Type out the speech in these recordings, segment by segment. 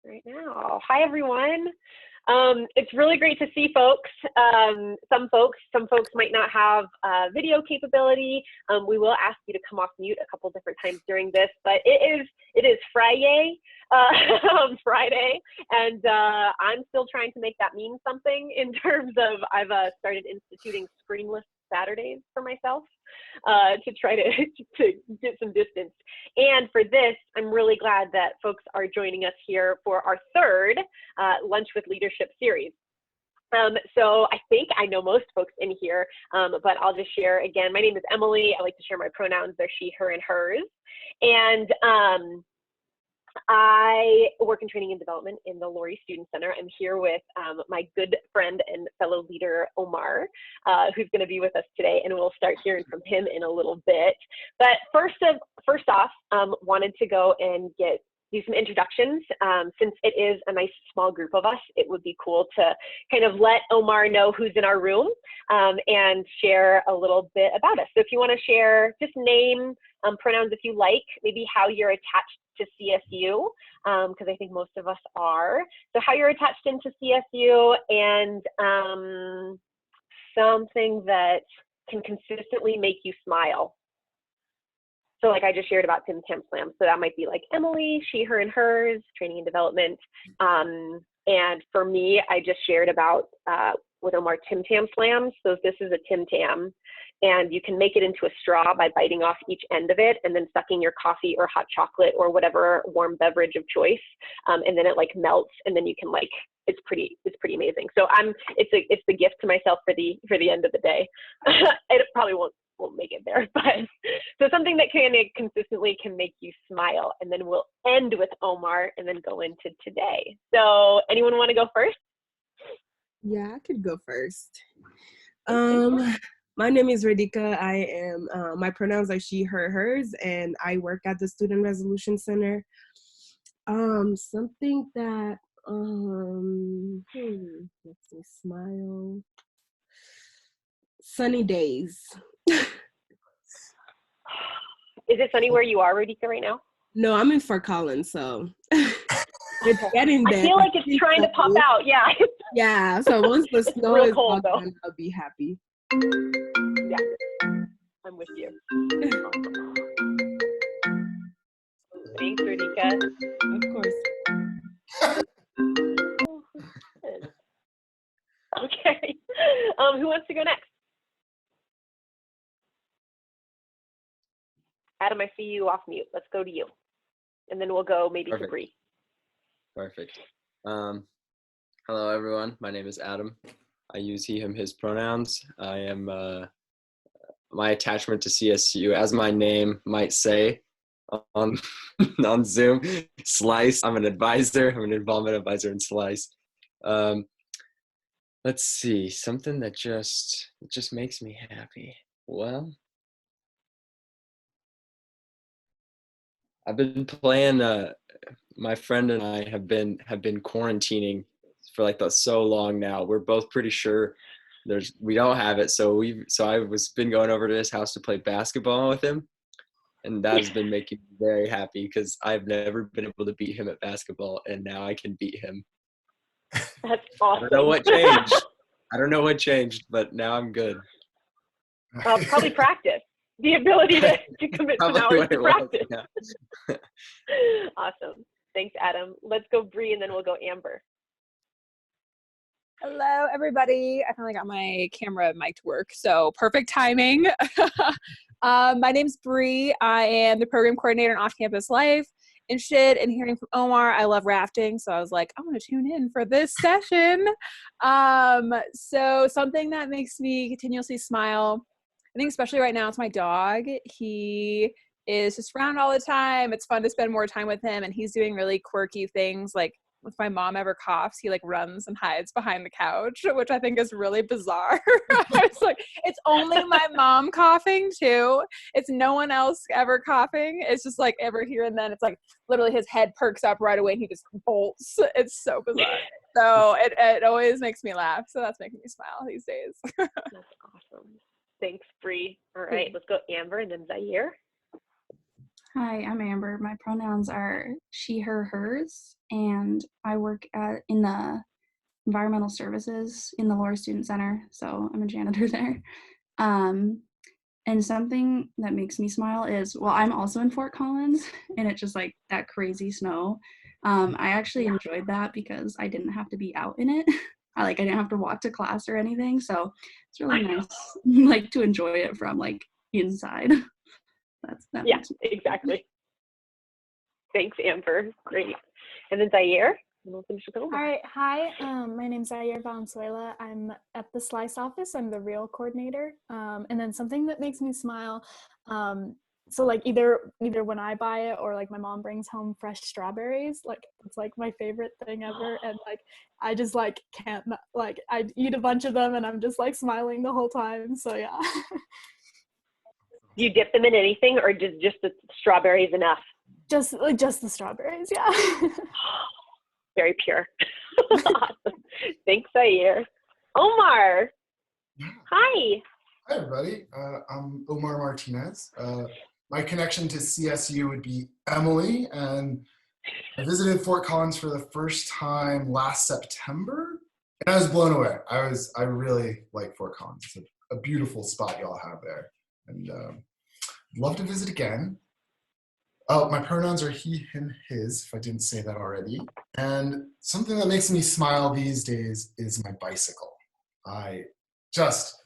right now. Hi, everyone. It's really great to see folks. Some folks might not have video capability. We will ask you to come off mute a couple different times during this, but it is Friday, and I'm still trying to make that mean something in terms of I've started instituting screenless Saturdays for myself to try to get some distance. And for this, I'm really glad that folks are joining us here for our third Lunch with Leadership series. So I think I know most folks in here, but I'll just share again. My name is Emily. I like to share my pronouns. They're she, her, and hers. And I work in training and development in the Lory Student Center. I'm here with my good friend and fellow leader, Omar, who's going to be with us today, and we'll start hearing from him in a little bit. But first off, wanted to go and do some introductions. Since it is a nice small group of us, it would be cool to kind of let Omar know who's in our room and share a little bit about us. So if you want to share just name, pronouns if you like, maybe how you're attached to CSU, because I think most of us are. So how you're attached into CSU, and something that can consistently make you smile. So like I just shared about Tim Tam Slam. So that might be like Emily, she, her, and hers, training and development. And for me, I just shared about with Omar Tim Tam Slams. So this is a Tim Tam, and you can make it into a straw by biting off each end of it and then sucking your coffee or hot chocolate or whatever warm beverage of choice. And then it like melts, and then you can like, it's pretty amazing. So it's the gift to myself for the end of the day. It probably won't make it there, but so something that consistently can make you smile. And then we'll end with Omar and then go into today. So anyone want to go first? Yeah, I could go first. My name is Radhika. I am, my pronouns are she, her, hers, and I work at the Student Resolution Center. Something that, makes me smile. Sunny days. Is it sunny where you are, Radhika, right now? No, I'm in Fort Collins, so it's getting there. I feel like it's trying to pop out, yeah. Yeah, so once the snow is cold, gone, I'll be happy. Yeah, I'm with you. Thanks, Radhika. Of course. Okay, who wants to go next? Adam, I see you off mute. Let's go to you. And then we'll go maybe to Bree. Perfect. Hello, everyone. My name is Adam. I use he, him, his pronouns. I am, my attachment to CSU, as my name might say on Zoom, Slice. I'm an advisor. I'm an involvement advisor in Slice. Let's see, something that just makes me happy. Well, I've been playing, my friend and I have been quarantining for like so long now. We're both pretty sure we don't have it. So I been going over to his house to play basketball with him. And that has been making me very happy because I've never been able to beat him at basketball, and now I can beat him. That's awesome. I don't know what changed, but now I'm good. Probably practice. The ability to commit some hours to practice. Yeah. Awesome. Thanks, Adam. Let's go Bree, and then we'll go Amber. Hello, everybody. I finally got my camera mic to work, so perfect timing. My name's Bree. I am the program coordinator in Off-Campus Life. Interested in hearing from Omar. I love rafting, so I was like, I want to tune in for this session. So something that makes me continuously smile, I think especially right now, it's my dog. He is just around all the time. It's fun to spend more time with him, and he's doing really quirky things. Like if my mom ever coughs, he like runs and hides behind the couch, which I think is really bizarre. It's like, it's only my mom coughing too. It's no one else ever coughing. It's just like every here and then it's like literally his head perks up right away and he just bolts. It's so bizarre. So it always makes me laugh. So that's making me smile these days. That's awesome. Thanks, Bree. All right, let's go Amber and then Zaire. Hi, I'm Amber. My pronouns are she, her, hers, and I work in the environmental services in the Lory Student Center, so I'm a janitor there. Um, and something that makes me smile is, well, I'm also in Fort Collins, and it's just like that crazy snow. I actually enjoyed that because I didn't have to be out in it. I didn't have to walk to class or anything, so it's really nice, like to enjoy it from like inside. That Yeah, makes me exactly. Thanks, Amber. Great. And then Zaire, and we'll finish with All Omar. right, hi, my name's Zaire Valenzuela. I'm at the Slice office. I'm the reel coordinator. And then something that makes me smile, so like either when I buy it or like my mom brings home fresh strawberries, like it's like my favorite thing ever. And like I just like can't like I eat a bunch of them and I'm just like smiling the whole time. So yeah. Do you dip them in anything, or just the strawberries enough? just the strawberries, yeah. Very pure. Awesome. Thanks, Zaire. Omar. Hi. Hi, everybody. I'm Omar Martinez. My connection to CSU would be Emily, and I visited Fort Collins for the first time last September, and I was blown away. I really like Fort Collins. It's a beautiful spot y'all have there, and love to visit again. My pronouns are he, him, his, if I didn't say that already. And something that makes me smile these days is my bicycle. I just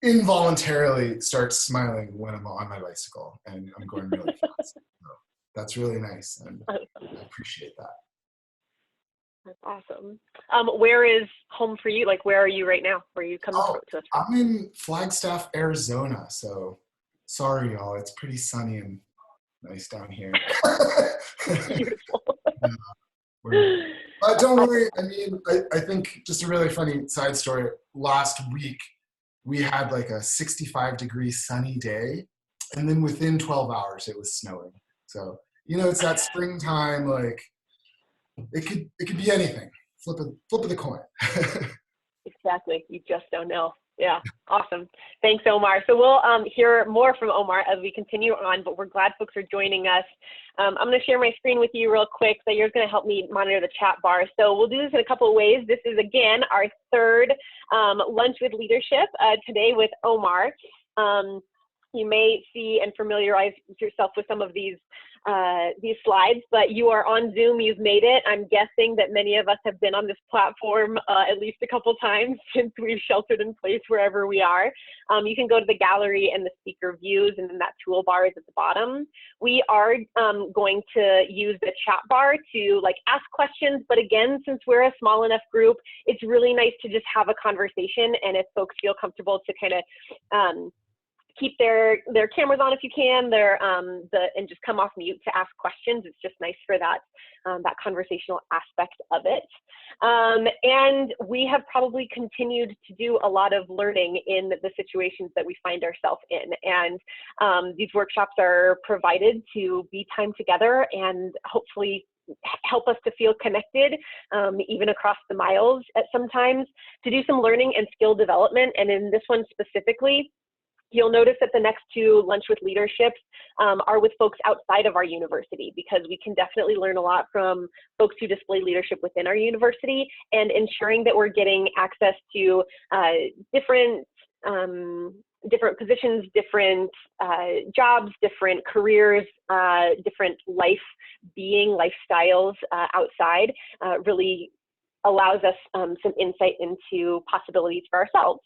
involuntarily start smiling when I'm on my bicycle and I'm going really fast. So that's really nice, and I appreciate that. That's awesome. Where is home for you? Like, where are you right now? Where are you coming to us from? I'm in Flagstaff, Arizona. So sorry, y'all. It's pretty sunny and nice down here. Beautiful. But don't worry. I mean, I think just a really funny side story. Last week, we had like a 65-degree sunny day, and then within 12 hours, it was snowing. So, it's that springtime, like, it could be anything. Flip of the coin. Exactly. You just don't know. Yeah. Awesome. Thanks, Omar. So we'll hear more from Omar as we continue on, but we're glad folks are joining us. I'm going to share my screen with you real quick. So you're going to help me monitor the chat bar. So we'll do this in a couple of ways. This is, again, our third Lunch with Leadership today with Omar. You may see and familiarize yourself with some of these slides, but you are on Zoom. You've made it. I'm guessing that many of us have been on this platform at least a couple times since we've sheltered in place wherever we are. You can go to the gallery and the speaker views, and then that toolbar is at the bottom. We are going to use the chat bar to ask questions, but again, since we're a small enough group, it's really nice to just have a conversation, and if folks feel comfortable to kind of keep their cameras on if you can, and just come off mute to ask questions. It's just nice for that conversational aspect of it. And we have probably continued to do a lot of learning in the situations that we find ourselves in. And these workshops are provided to be time together and hopefully help us to feel connected, even across the miles at sometimes, to do some learning and skill development. And in this one specifically, you'll notice that the next two Lunch with Leaderships are with folks outside of our university, because we can definitely learn a lot from folks who display leadership within our university, and ensuring that we're getting access to different positions, different jobs, different careers, different lifestyles outside really allows us some insight into possibilities for ourselves.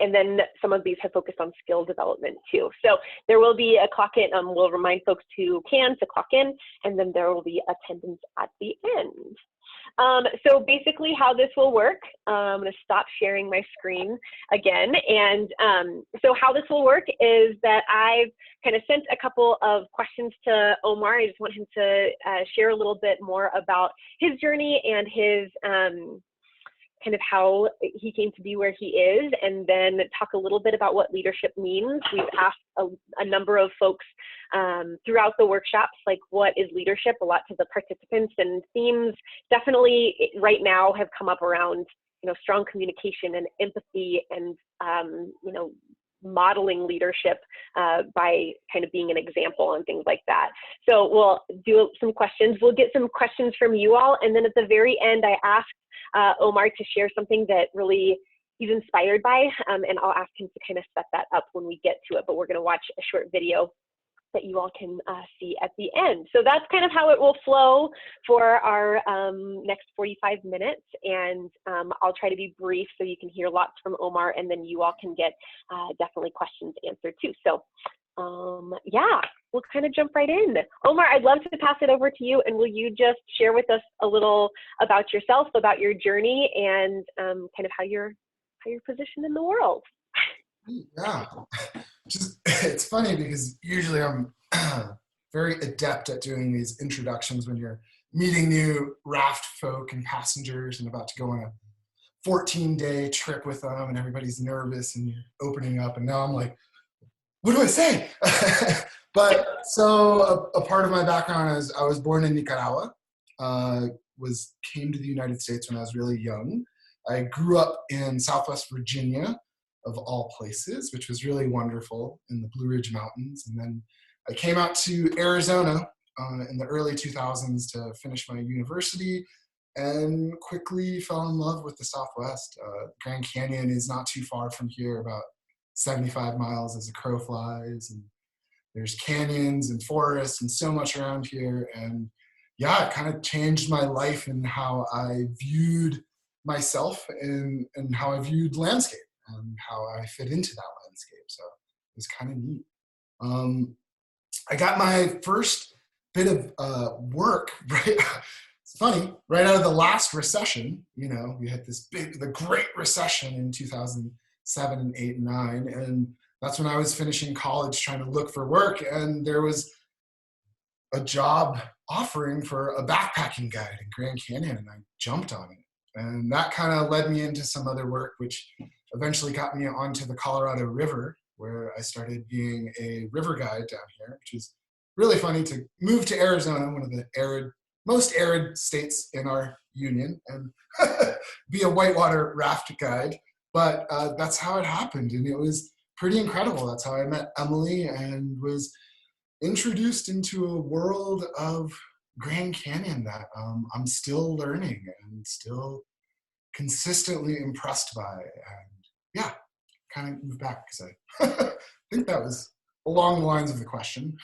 And then some of these have focused on skill development too. So there will be a clock in. We'll remind folks who can to clock in, and then there will be attendance at the end. So basically how this will work, I'm going to stop sharing my screen again. And so how this will work is that I've kind of sent a couple of questions to Omar. I just want him to share a little bit more about his journey and his kind of how he came to be where he is, and then talk a little bit about what leadership means. We've asked a number of folks throughout the workshops, like, what is leadership? A lot to the participants, and themes definitely right now have come up around, strong communication and empathy and, modeling leadership by kind of being an example and things like that. So we'll do some questions. We'll get some questions from you all. And then at the very end, I asked Omar to share something that really he's inspired by, and I'll ask him to kind of set that up when we get to it. But we're going to watch a short video that you all can see at the end. So that's kind of how it will flow for our next 45 minutes. And I'll try to be brief so you can hear lots from Omar, and then you all can get definitely questions answered too. So yeah, we'll kind of jump right in. Omar, I'd love to pass it over to you, and will you just share with us a little about yourself, about your journey, and kind of how you're positioned in the world? Yeah, it's funny because usually I'm very adept at doing these introductions when you're meeting new raft folk and passengers and about to go on a 14-day trip with them, and everybody's nervous and you're opening up, and now I'm like, what do I say? But so a part of my background is I was born in Nicaragua, came to the United States when I was really young. I grew up in Southwest Virginia, of all places, which was really wonderful, in the Blue Ridge Mountains. And then I came out to Arizona in the early 2000s to finish my university, and quickly fell in love with the Southwest. Grand Canyon is not too far from here, about 75 miles as a crow flies. And there's canyons and forests and so much around here. And yeah, it kind of changed my life and how I viewed myself and how I viewed landscape and how I fit into that landscape. So it was kind of neat. I got my first bit of work, right? It's funny, right out of the last recession. You know, we had the Great Recession in 2007 and 8 and 9. And that's when I was finishing college trying to look for work. And there was a job offering for a backpacking guide in Grand Canyon, and I jumped on it. And that kind of led me into some other work, which eventually got me onto the Colorado River, where I started being a river guide down here, which is really funny to move to Arizona, one of the most arid states in our union, and be a whitewater raft guide. But that's how it happened, and it was pretty incredible. That's how I met Emily and was introduced into a world of Grand Canyon that I'm still learning and still consistently impressed by. And yeah, kind of moved back because I think that was along the lines of the question.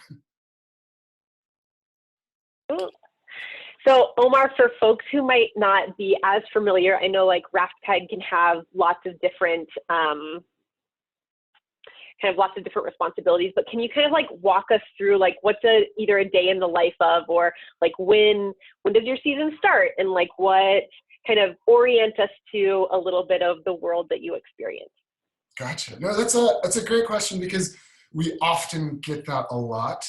So Omar, for folks who might not be as familiar, I know like raft guide can have lots of different responsibilities, but can you kind of like walk us through like what's either a day in the life of, or like when does your season start, and like what kind of orient us to a little bit of the world that you experience? Gotcha. No, that's a great question, because we often get that a lot.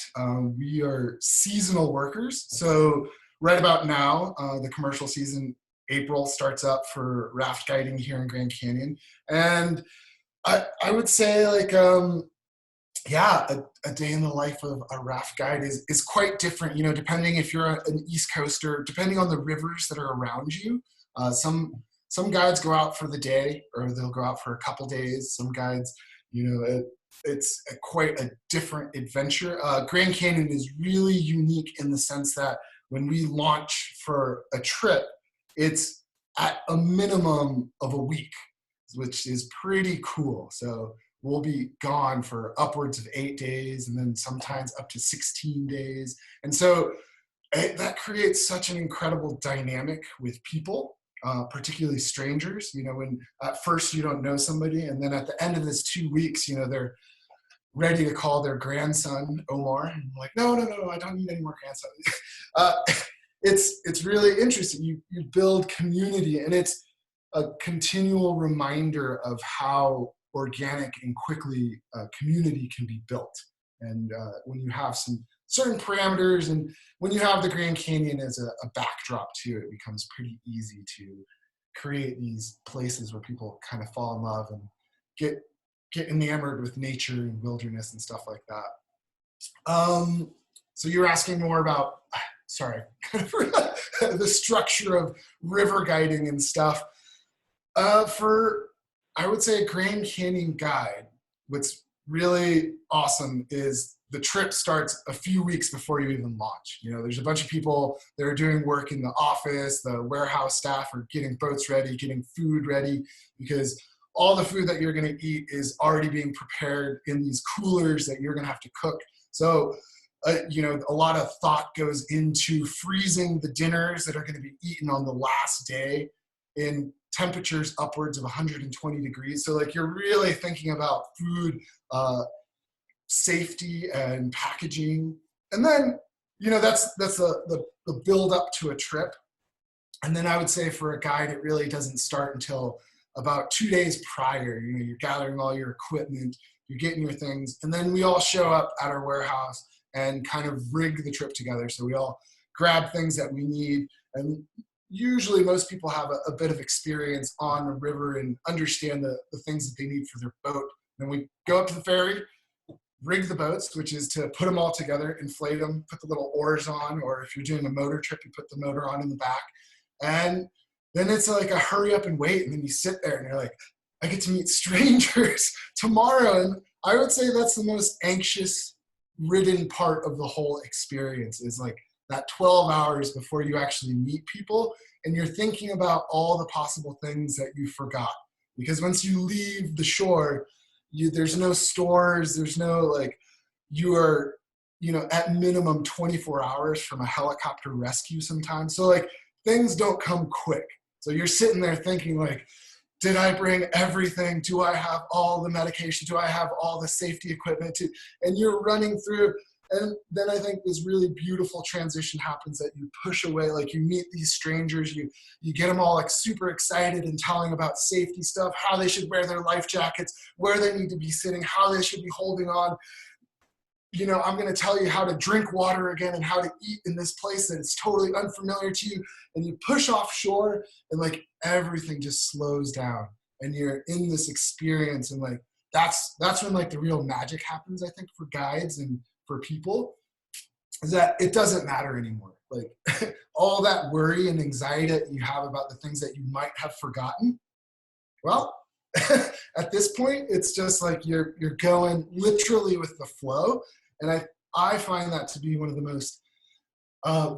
We are seasonal workers. So right about now, the commercial season, April, starts up for raft guiding here in Grand Canyon. And I would say like, yeah, a day in the life of a raft guide is quite different, you know, depending if you're an East Coaster, depending on the rivers that are around you. Some guides go out for the day, or they'll go out for a couple days. Some guides, you know, it's quite a different adventure. Grand Canyon is really unique in the sense that when we launch for a trip, it's at a minimum of a week, which is pretty cool. So we'll be gone for upwards of 8 days, and then sometimes up to 16 days. And so that creates such an incredible dynamic with people, particularly strangers. You know, when at first you don't know somebody, and then at the end of this 2 weeks, you know, they're ready to call their grandson Omar. And I'm like, no, I don't need any more grandsons. It's really interesting. You build community, and it's a continual reminder of how organic and quickly community can be built. And when you have some certain parameters, and when you have the Grand Canyon as a backdrop to it, becomes pretty easy to create these places where people kind of fall in love and get enamored with nature and wilderness and stuff like that. So you're asking more about, sorry, the structure of river guiding and stuff. I would say a Grand Canyon guide, what's really awesome is the trip starts a few weeks before you even launch. You know, there's a bunch of people that are doing work in the office, the warehouse staff are getting boats ready, getting food ready, because all the food that you're going to eat is already being prepared in these coolers that you're going to have to cook. So, you know, a lot of thought goes into freezing the dinners that are going to be eaten on the last day in temperatures upwards of 120 degrees. So like you're really thinking about food safety and packaging. And then, you know, that's the build up to a trip. And then I would say for a guide, it really doesn't start until about 2 days prior. You know, you're gathering all your equipment, you're getting your things, and then we all show up at our warehouse and kind of rig the trip together. So we all grab things that we need, and usually most people have a bit of experience on the river and understand the things that they need for their boat. Then we go up to the ferry, rig the boats, which is to put them all together, inflate them, put the little oars on, or if you're doing a motor trip, you put the motor on in the back. And then it's like a hurry up and wait, and then you sit there and you're like, I get to meet strangers tomorrow. And I would say that's the most anxious ridden part of the whole experience, is like that 12 hours before you actually meet people, and you're thinking about all the possible things that you forgot. Because once you leave the shore, there's no stores, there's no like, you are, you know, at minimum 24 hours from a helicopter rescue sometimes. So like things don't come quick. So you're sitting there thinking like, did I bring everything? Do I have all the medication? Do I have all the safety equipment? And you're running through. And then I think this really beautiful transition happens that you push away, like you meet these strangers, you get them all like super excited and telling about safety stuff, how they should wear their life jackets, where they need to be sitting, how they should be holding on. You know, I'm going to tell you how to drink water again and how to eat in this place that is totally unfamiliar to you. And you push offshore and like everything just slows down and you're in this experience. And like, that's when like the real magic happens, I think, for guides and for people, is that it doesn't matter anymore. Like all that worry and anxiety that you have about the things that you might have forgotten, well, at this point, it's just like you're going literally with the flow. And I find that to be one of the most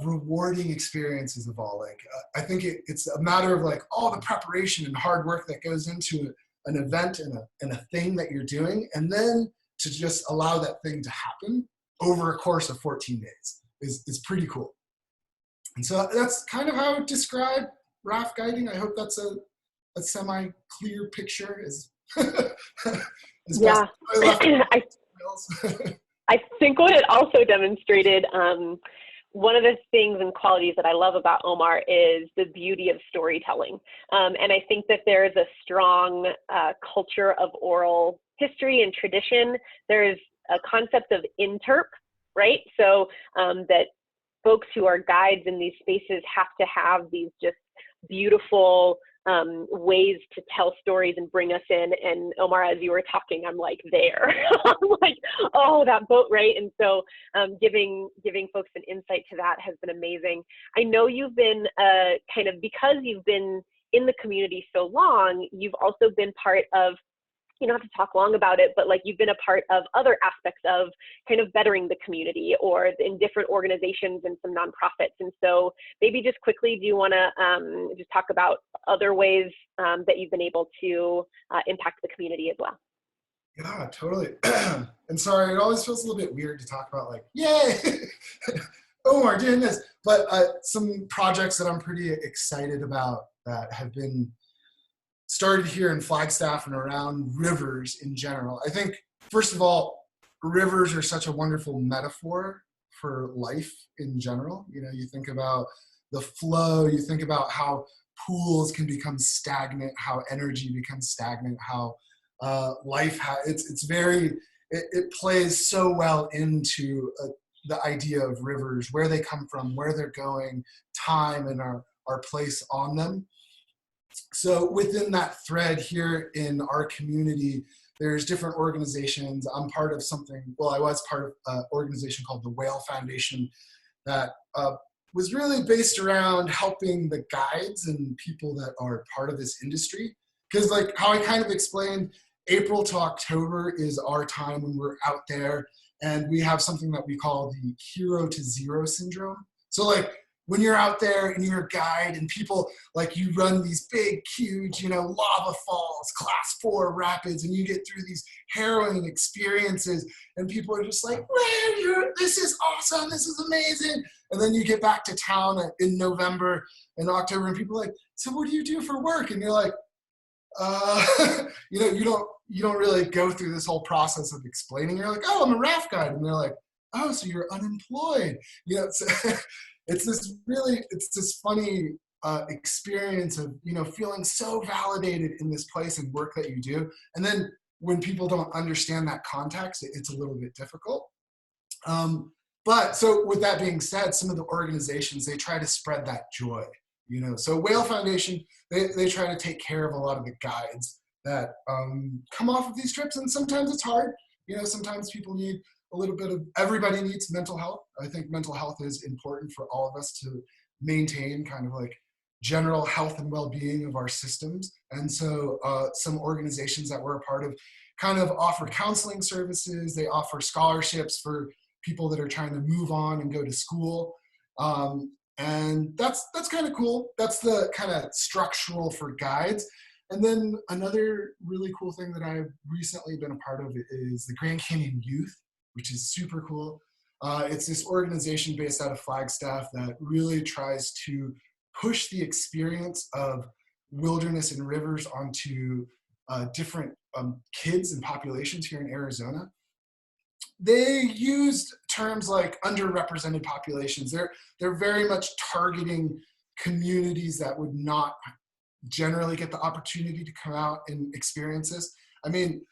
rewarding experiences of all. Like, I think it's a matter of like all the preparation and hard work that goes into an event and a thing that you're doing. And then to just allow that thing to happen over a course of 14 days is pretty cool. And so that's kind of how I would describe raft guiding. I hope that's a semi-clear picture. Yeah. I think what it also demonstrated, one of the things and qualities that I love about Omar is the beauty of storytelling. And I think that there is a strong culture of oral history and tradition. There's a concept of interp, right? So that folks who are guides in these spaces have to have these just beautiful ways to tell stories and bring us in. And Omar, as you were talking, I'm like there. I'm like, oh, that boat, right? And so giving folks an insight to that has been amazing. I know you've been kind of, because you've been in the community so long, you've also been part of, you don't have to talk long about it, but like you've been a part of other aspects of kind of bettering the community or in different organizations and some nonprofits. And so maybe just quickly, do you want to just talk about other ways that you've been able to impact the community as well? Yeah, totally. And sorry, it always feels a little bit weird to talk about like, yay, Omar doing this. But some projects that I'm pretty excited about that have been started here in Flagstaff and around rivers in general. I think, first of all, rivers are such a wonderful metaphor for life in general. You know, you think about the flow, you think about how pools can become stagnant, how energy becomes stagnant, how life, it plays so well into the idea of rivers, where they come from, where they're going, time and our place on them. So within that thread here in our community, there's different organizations. I'm part of something, well, I was part of an organization called the Whale Foundation that was really based around helping the guides and people that are part of this industry. Because like how I kind of explained, April to October is our time when we're out there, and we have something that we call the hero to zero syndrome. So like when you're out there and you're a guide and people, like you run these big, huge, lava falls, class 4 rapids, and you get through these harrowing experiences and people are just like, this is awesome, this is amazing. And then you get back to town in November and October and people are like, so what do you do for work? And you're like, you don't really go through this whole process of explaining. You're like, oh, I'm a raft guide. And they're like, oh, so you're unemployed. It's this funny experience of, feeling so validated in this place and work that you do. And then when people don't understand that context, it's a little bit difficult. But so with that being said, some of the organizations, they try to spread that joy. So Whale Foundation, they try to take care of a lot of the guides that come off of these trips, and sometimes it's hard. Sometimes people need a little bit of, everybody needs mental health. I think mental health is important for all of us to maintain kind of like general health and well-being of our systems. And so some organizations that we're a part of kind of offer counseling services. They offer scholarships for people that are trying to move on and go to school. And that's kind of cool. That's the kind of structural for guides. And then another really cool thing that I've recently been a part of is the Grand Canyon Youth, which is super cool. It's this organization based out of Flagstaff that really tries to push the experience of wilderness and rivers onto different kids and populations here in Arizona. They used terms like underrepresented populations. They're very much targeting communities that would not generally get the opportunity to come out and experience this. I mean,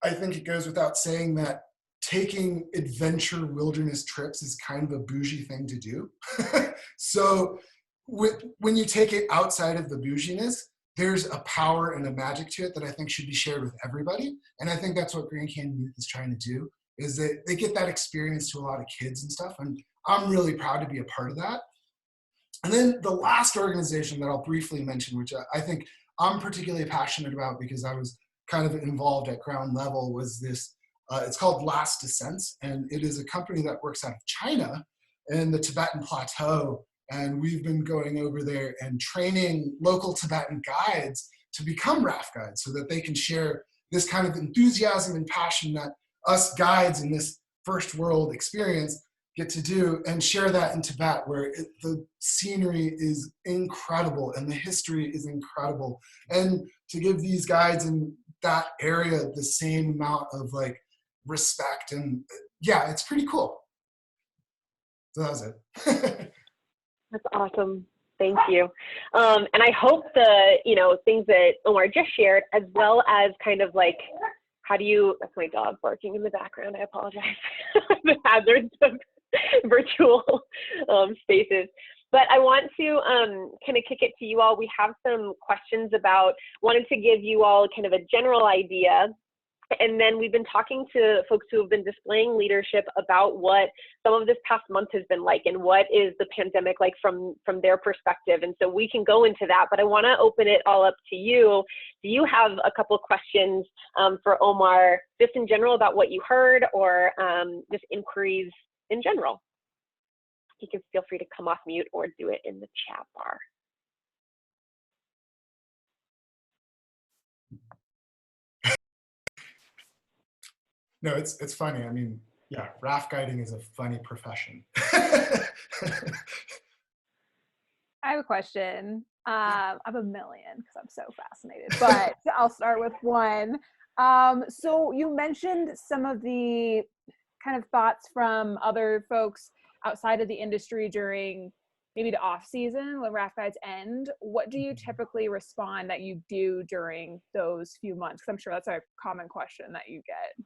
I think it goes without saying that taking adventure wilderness trips is kind of a bougie thing to do. So when you take it outside of the bouginess, there's a power and a magic to it that I think should be shared with everybody. And I think that's what Grand Canyon Youth is trying to do, is that they get that experience to a lot of kids and stuff. And I'm really proud to be a part of that. And then the last organization that I'll briefly mention, which I think I'm particularly passionate about because I was kind of involved at ground level, was this, it's called Last Descents. And it is a company that works out of China in the Tibetan Plateau. And we've been going over there and training local Tibetan guides to become raft guides so that they can share this kind of enthusiasm and passion that us guides in this first world experience get to do, and share that in Tibet, where the scenery is incredible and the history is incredible. And to give these guides in that area the same amount of like respect, and yeah, it's pretty cool. So that was it. That's awesome. Thank you. And I hope the, things that Omar just shared, as well as kind of like, that's my dog barking in the background. I apologize. The hazards of virtual spaces. But I want to kind of kick it to you all. We have some questions wanted to give you all kind of a general idea. And then we've been talking to folks who have been displaying leadership about what some of this past month has been like and what is the pandemic like from their perspective. And so we can go into that, but I want to open it all up to you. Do you have a couple of questions for Omar, just in general about what you heard, or just inquiries in general? You can feel free to come off mute or do it in the chat bar. No, it's funny. I mean, yeah, raft guiding is a funny profession. I have a question. I have a million because I'm so fascinated, but I'll start with one. So you mentioned some of the kind of thoughts from other folks outside of the industry during maybe the off season when raft guides end. What do you typically respond that you do during those few months? Because I'm sure that's a common question that you get.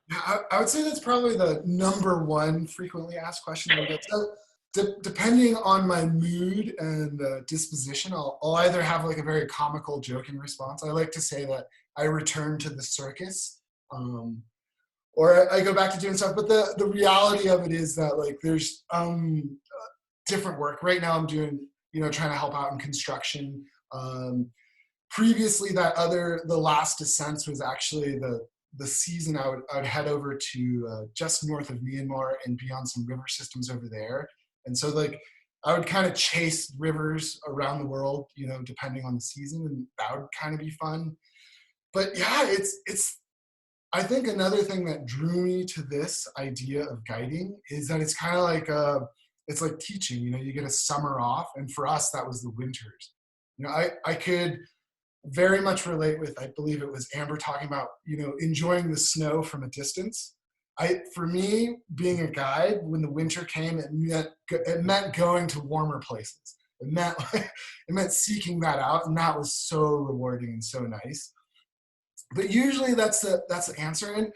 I would say that's probably the number one frequently asked question I get. So depending on my mood and disposition, I'll either have like a very comical, joking response. I like to say that I return to the circus, or I go back to doing stuff. But the reality of it is that like there's different work. Right now I'm doing, trying to help out in construction. previously the last descents was actually the season I would head over to just north of Myanmar and be on some river systems over there. And so like I would kind of chase rivers around the world, you know, depending on the season, and that would kind of be fun. But yeah, it's I think another thing that drew me to this idea of guiding is that it's kind of like it's like teaching, you know, you get a summer off, and for us that was the winters. You know, I could very much relate with, I believe it was Amber talking about, you know, enjoying the snow from a distance. For me, being a guide, when the winter came, it meant going to warmer places. It meant seeking that out, and that was so rewarding and so nice. But usually that's the answer. And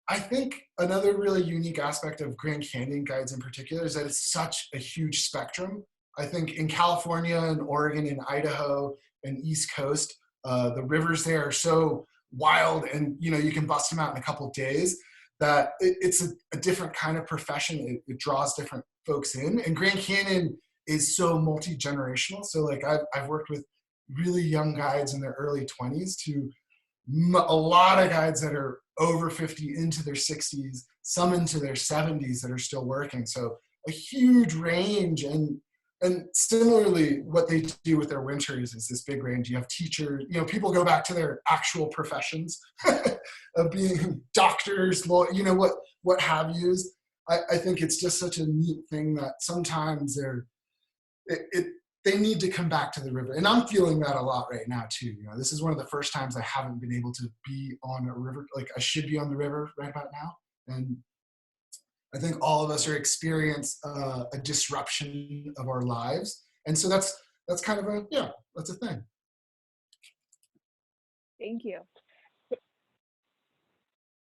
I think another really unique aspect of Grand Canyon guides in particular is that it's such a huge spectrum. I think in California and Oregon and Idaho and East Coast, the rivers there are so wild, and you know, you can bust them out in a couple of days, that it's a different kind of profession. It draws different folks in, and Grand Canyon is so multi-generational. So like I've worked with really young guides in their early 20s to a lot of guides that are over 50 into their 60s, some into their 70s that are still working. So a huge range. And similarly, what they do with their winters is this big range. You have teachers, you know, people go back to their actual professions of being doctors, you know, what have yous. I think it's just such a neat thing that sometimes they need to come back to the river. And I'm feeling that a lot right now too. You know, this is one of the first times I haven't been able to be on a river. Like I should be on the river right about now. And I think all of us are experiencing a disruption of our lives. And so that's kind of that's a thing. Thank you.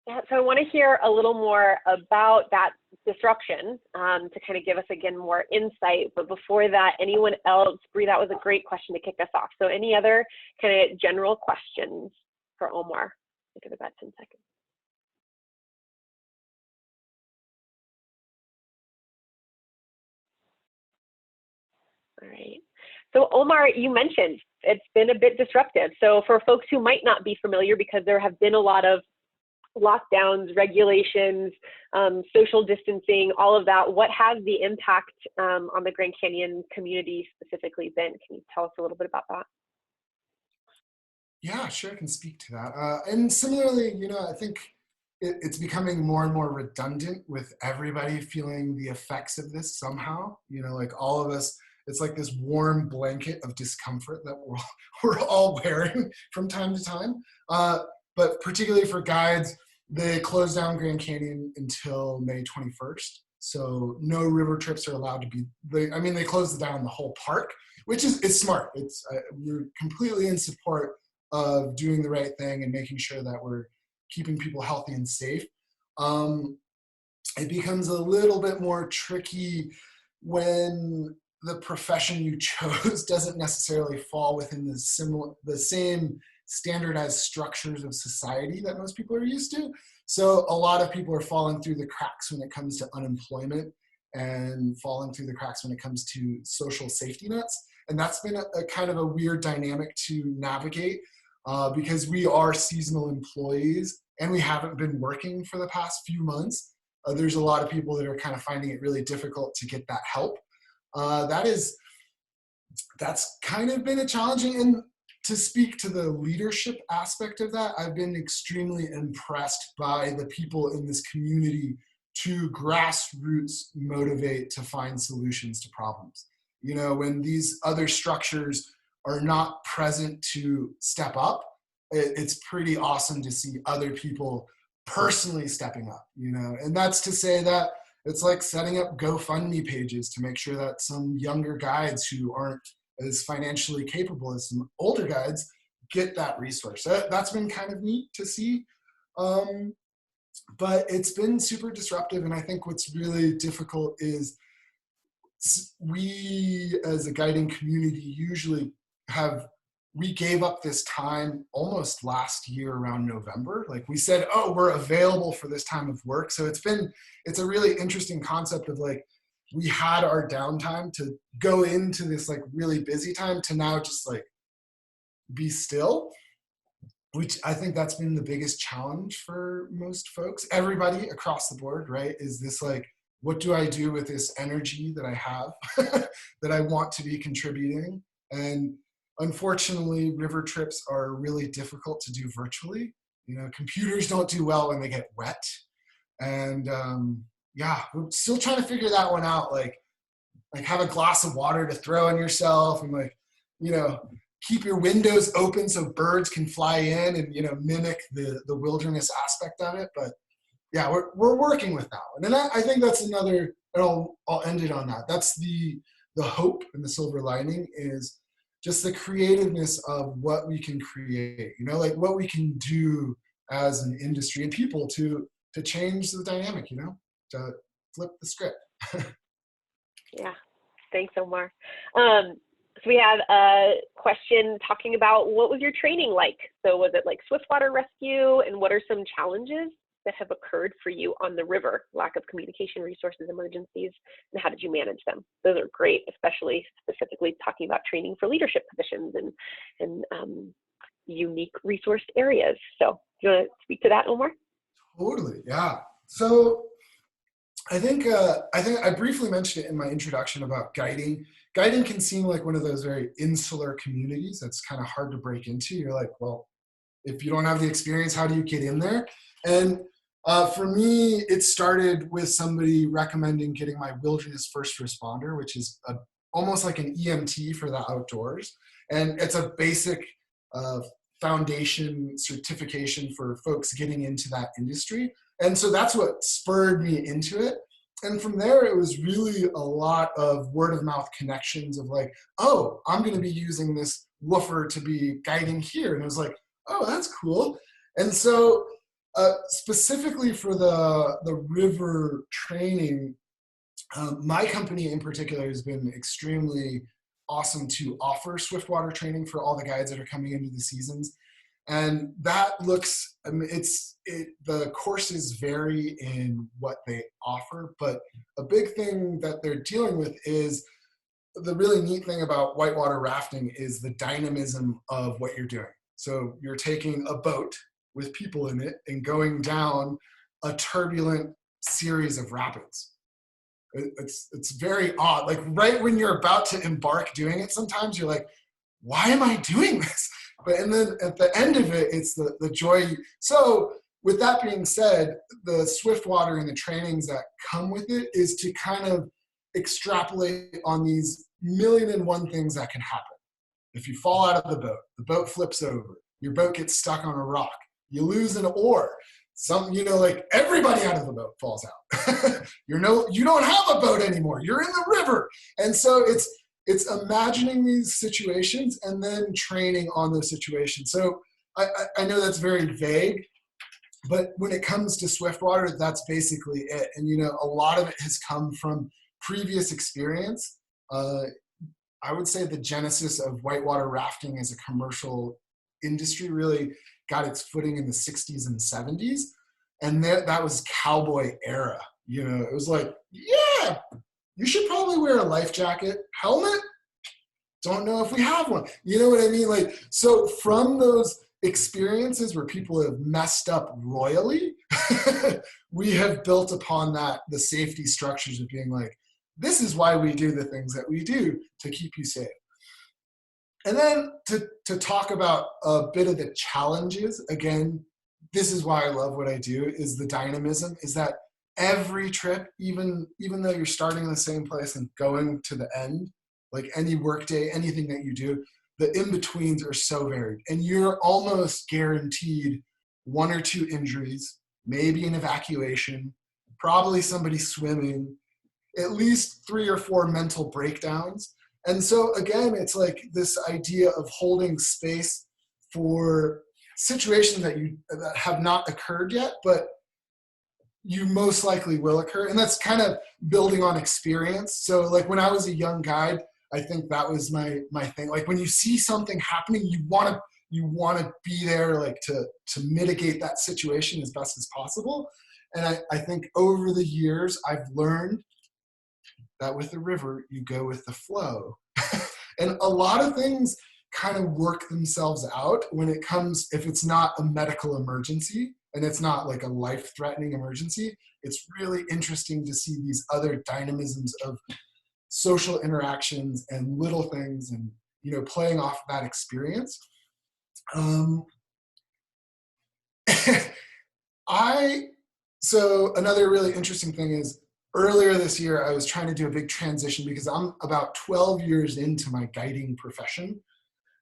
Yeah, so I want to hear a little more about that disruption to kind of give us, again, more insight. But before that, anyone else? Bree, that was a great question to kick us off. So any other kind of general questions for Omar? Give it about 10 seconds. All right. So Omar, you mentioned it's been a bit disruptive. So for folks who might not be familiar, because there have been a lot of lockdowns, regulations, social distancing, all of that, what has the impact on the Grand Canyon community specifically been? Can you tell us a little bit about that? Yeah, sure, I can speak to that. And similarly, you know, I think it's becoming more and more redundant with everybody feeling the effects of this somehow. You know, like all of us, it's like this warm blanket of discomfort that we're all wearing from time to time. But particularly for guides, they closed down Grand Canyon until May 21st. So no river trips are allowed to be, they closed down the whole park, which is smart. We're completely in support of doing the right thing and making sure that we're keeping people healthy and safe. It becomes a little bit more tricky when the profession you chose doesn't necessarily fall within the same standardized structures of society that most people are used to. So a lot of people are falling through the cracks when it comes to unemployment and falling through the cracks when it comes to social safety nets. And that's been a kind of a weird dynamic to navigate because we are seasonal employees and we haven't been working for the past few months. There's a lot of people that are kind of finding it really difficult to get that help. That's kind of been a challenging, and to speak to the leadership aspect of that, I've been extremely impressed by the people in this community to grassroots motivate to find solutions to problems. You know, when these other structures are not present to step up, it's pretty awesome to see other people personally stepping up, you know, and that's to say that it's like setting up GoFundMe pages to make sure that some younger guides who aren't as financially capable as some older guides get that resource. That's been kind of neat to see. But it's been super disruptive. And I think what's really difficult is we as a guiding community usually we gave up this time almost last year around November. Like we said, oh, we're available for this time of work. So it's a really interesting concept of like, we had our downtime to go into this like really busy time to now just like be still, which I think that's been the biggest challenge for most folks. Everybody across the board, right? Is this like, what do I do with this energy that I have that I want to be contributing? And unfortunately, river trips are really difficult to do virtually. You know, computers don't do well when they get wet. And yeah, we're still trying to figure that one out. Like have a glass of water to throw on yourself, and like, you know, keep your windows open so birds can fly in and, you know, mimic the wilderness aspect of it. But yeah, we're working with that one. And I think that's another, and I'll end it on that. That's the hope and the silver lining is just the creativeness of what we can create, you know, like what we can do as an industry and people to change the dynamic, you know, to flip the script. Yeah, thanks, Omar. So we have a question talking about what was your training like? So was it like swiftwater rescue, and what are some challenges that have occurred for you on the river? Lack of communication, resources, emergencies, and how did you manage them? Those are great, especially specifically talking about training for leadership positions and unique resourced areas. So do you want to speak to that, Omar? Totally, yeah. So I think I briefly mentioned it in my introduction about guiding. Guiding can seem like one of those very insular communities that's kind of hard to break into. You're like, well, if you don't have the experience, how do you get in there? And for me, it started with somebody recommending getting my wilderness first responder, which is almost like an EMT for the outdoors. And it's a basic foundation certification for folks getting into that industry. And so that's what spurred me into it. And from there, it was really a lot of word of mouth connections of like, oh, I'm going to be using this woofer to be guiding here. And it was like, oh, that's cool. And so specifically for the river training, my company in particular has been extremely awesome to offer swiftwater training for all the guides that are coming into the seasons. And that looks, I mean, the courses vary in what they offer, but a big thing that they're dealing with is the really neat thing about whitewater rafting is the dynamism of what you're doing. So you're taking a boat with people in it and going down a turbulent series of rapids. It's very odd. Like right when you're about to embark doing it, sometimes you're like, why am I doing this? And then at the end of it, it's the joy. So with that being said, the swiftwater and the trainings that come with it is to kind of extrapolate on these 1,000,001 things that can happen. If you fall out of the boat flips over, your boat gets stuck on a rock, you lose an oar, like everybody out of the boat falls out. You don't have a boat anymore, you're in the river. And so it's imagining these situations and then training on those situations. So I know that's very vague, but when it comes to swiftwater, that's basically it. And a lot of it has come from previous experience. I would say the genesis of whitewater rafting as a commercial industry really got its footing in the 60s and 70s. And that was cowboy era. It was like, yeah, you should probably wear a life jacket. Helmet? Don't know if we have one. You know what I mean? Like, so from those experiences where people have messed up royally, we have built upon that the safety structures of being like, this is why we do the things that we do to keep you safe. And then to talk about a bit of the challenges, again, this is why I love what I do, is the dynamism, is that every trip, even though you're starting in the same place and going to the end, like any workday, anything that you do, the in-betweens are so varied. And you're almost guaranteed 1 or 2 injuries, maybe an evacuation, probably somebody swimming, at least 3 or 4 mental breakdowns. And so again, it's like this idea of holding space for situations that have not occurred yet, but you most likely will occur. And that's kind of building on experience. So like when I was a young guide, I think that was my thing. Like when you see something happening, you want to be there, like to mitigate that situation as best as possible. And I think over the years, I've learned that with the river, you go with the flow. And a lot of things kind of work themselves out when it comes, if it's not a medical emergency and it's not like a life-threatening emergency. It's really interesting to see these other dynamisms of social interactions and little things, and playing off that experience. So another really interesting thing is, earlier this year I was trying to do a big transition because I'm about 12 years into my guiding profession,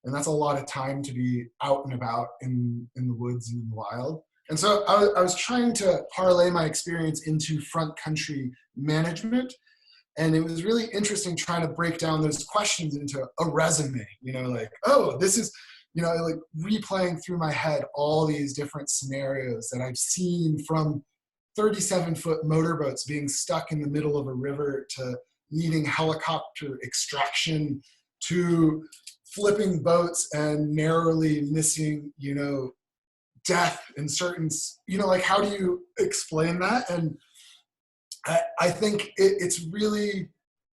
and that's a lot of time to be out and about in the woods and in the wild. And so I was trying to parlay my experience into front country management. And it was really interesting trying to break down those questions into a resume, like, oh, this is, like replaying through my head all these different scenarios that I've seen, from 37-foot motorboats being stuck in the middle of a river to needing helicopter extraction to flipping boats and narrowly missing, death in certain, like, how do you explain that? And I think it's really,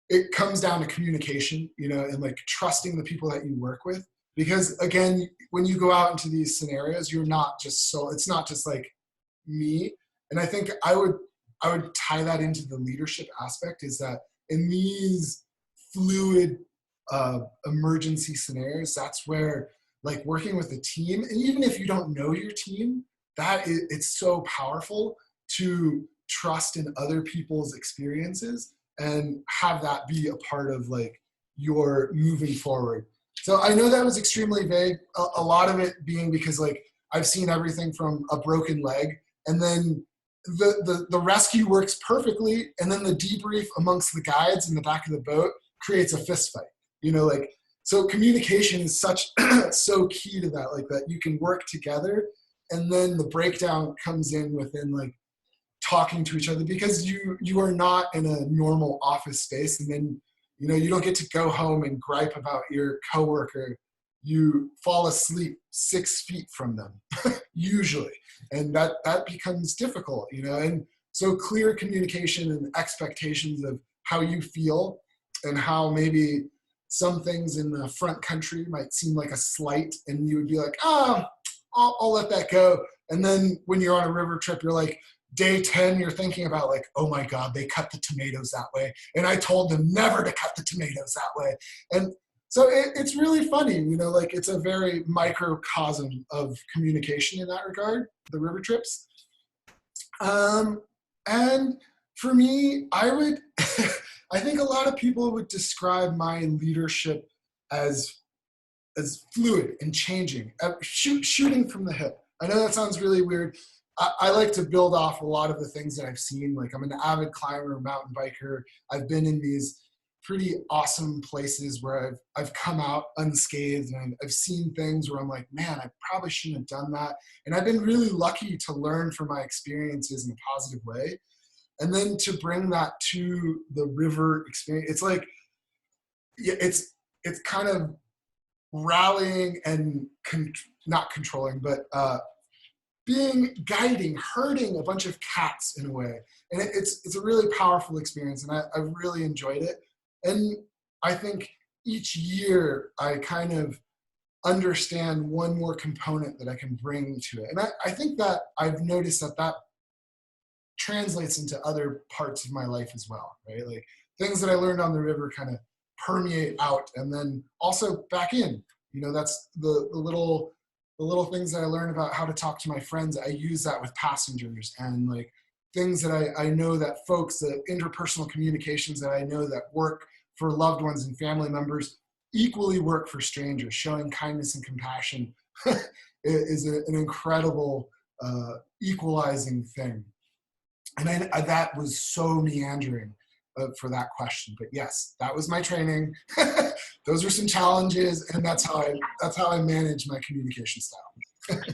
it comes down to communication, and like trusting the people that you work with. Because again, when you go out into these scenarios, you're not just it's not just like me. And I think I would tie that into the leadership aspect, is that in these fluid emergency scenarios, that's where, like, working with a team, and even if you don't know your team, it's so powerful to trust in other people's experiences and have that be a part of like your moving forward. So I know that was extremely vague, a lot of it being because like I've seen everything from a broken leg, and then the rescue works perfectly, and then the debrief amongst the guides in the back of the boat creates a fist fight. Like, so communication is so key to that, like that you can work together, and then the breakdown comes in within like talking to each other, because you are not in a normal office space, and then you don't get to go home and gripe about your coworker. You fall asleep 6 feet from them usually, and that becomes difficult, and so clear communication and expectations of how you feel, and how maybe some things in the front country might seem like a slight, and you would be like, I'll let that go. And then when you're on a river trip, you're like, day 10, you're thinking about like, oh my God, they cut the tomatoes that way, and I told them never to cut the tomatoes that way. And so it's really funny, like it's a very microcosm of communication in that regard, the river trips. And for me, I think a lot of people would describe my leadership as fluid and changing, shooting from the hip. I know that sounds really weird. I like to build off a lot of the things that I've seen. Like, I'm an avid climber, mountain biker. I've been in these pretty awesome places where I've come out unscathed, and I've seen things where I'm like, man, I probably shouldn't have done that. And I've been really lucky to learn from my experiences in a positive way. And then to bring that to the river experience, it's like, it's kind of rallying and not controlling, but guiding, herding a bunch of cats in a way. And it's a really powerful experience, and I've really enjoyed it. And I think each year I kind of understand one more component that I can bring to it. And I think that I've noticed that translates into other parts of my life as well, right? Like, things that I learned on the river kind of permeate out, and then also back in. That's the little things that I learned about how to talk to my friends. I use that with passengers, and like things that I know that folks, the interpersonal communications that I know that work for loved ones and family members equally work for strangers. Showing kindness and compassion is an incredible equalizing thing. And that was so meandering for that question, but yes, that was my training. Those were some challenges, and that's how I manage my communication style.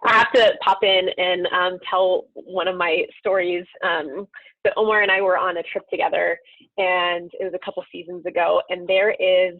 I have to pop in and tell one of my stories. So Omar and I were on a trip together, and it was a couple seasons ago. And there is,